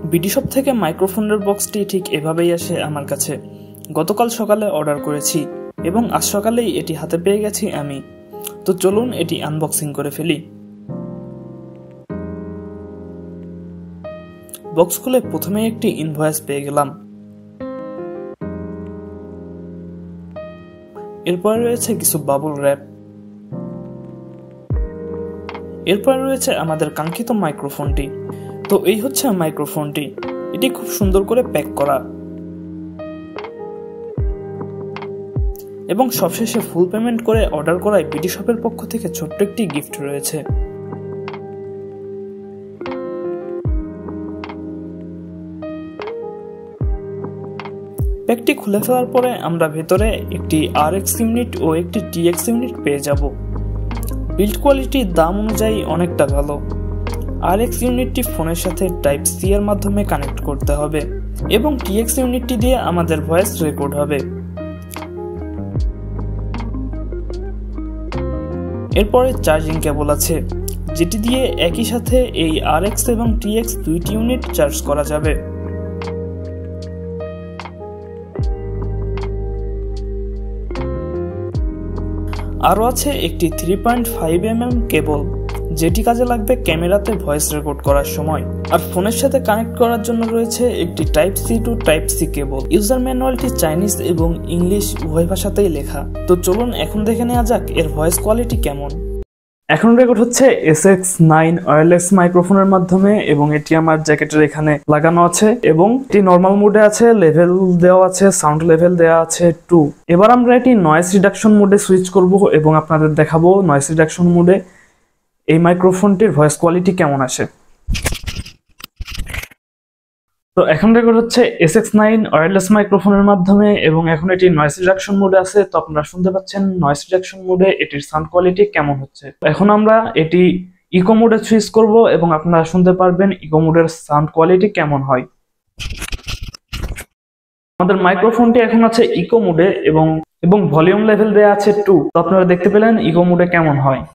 BD shop থেকে মাইক্রোফোনের বক্সটি ঠিক এভাবেই আসে আমার কাছে। গতকাল সকালে অর্ডার করেছি এবং আজ সকালেই এটি হাতে পেয়ে গেছি আমি। তো চলুন এটি আনবক্সিং করে ফেলি। বক্স খুলে প্রথমে একটি ইনভয়েস পেয়ে গেলাম। এরপরে রয়েছে কিছু বাবল র্যাপ। এরপরে রয়েছে আমাদের কাঙ্ক্ষিত মাইক্রোফোনটি। তো এই হচ্ছে মাইক্রোফোনটি। এটি খুব সুন্দর করে প্যাক করা এবং সবশেষে ফুল পেমেন্ট করে অর্ডার করায় বিডি শপের পক্ষ থেকে ছোট্ট একটি গিফট রয়েছে। প্যাকটি খুলে ফেলার পরে আমরা ভেতরে একটি RX ইউনিট ও একটি TX ইউনিট পেয়ে যাব। বিল্ড কোয়ালিটি দাম অনুযায়ী অনেকটা ভালো। RX ইউনিটটি ফোনের সাথে টাইপ সি এর মাধ্যমে কানেক্ট করতে হবে এবং TX ইউনিটটি দিয়ে আমাদের ভয়েস রেকর্ড হবে। এরপরে চার্জিং কেবল আছে, যেটি দিয়ে একই সাথে এই RX এবং TX দুইটি ইউনিট চার্জ করা যাবে। আরও আছে একটি 3.5mm কেবল, যেটি কাজে লাগবে ক্যামেরাতে ভয়েস রেকর্ড করার সময়। আর ফোনের সাথে কানেক্ট করার জন্য রয়েছে একটি type C to type C cable. User ম্যানুয়ালটি চাইনিজ এবং ইংলিশ উভয় ভাষাতেই লেখা। তো চলুন এখন দেখে নেওয়া যাক এর ভয়েস কোয়ালিটি কেমন। এখন রেকর্ড হচ্ছে SX9 ওয়্যারলেস মাইক্রোফোনের মাধ্যমে এবং এটি আমার জ্যাকেটের এখানে লাগানো আছে এবং এটি নর্মাল মোডে আছে, লেভেল দেওয়া আছে, সাউন্ড লেভেল দেওয়া আছে 2। এবার আমরা এটি নয়েজ রিডাকশন মোডে সুইচ করব এবং আপনাদের দেখাবো নয়েজ রিডাকশন মোডে এই মাইক্রোফোনটির ভয়েস কোয়ালিটি কেমন আসে। তো এখন রেকর্ড হচ্ছে SX9 ওয়্যারলেস মাইক্রোফোনের মাধ্যমে এবং এখন এটি নয়েজ রিডাকশন মোডে আছে। তো আপনারা শুনতে পাচ্ছেন নয়েজ রিডাকশন মোডে এটির সাউন্ড কোয়ালিটি কেমন হচ্ছে। এখন আমরা এটি ইকো মোডে সুইচ করব এবং আপনারা শুনতে পারবেন ইকো মোডের সাউন্ড কোয়ালিটি কেমন হয়। আমাদের মাইক্রোফোনটি এখন আছে ইকো মোডে এবং ভলিউম লেভেল দেওয়া আছে 2। তো আপনারা দেখতে পেলেন ইকো মোডে কেমন হয়।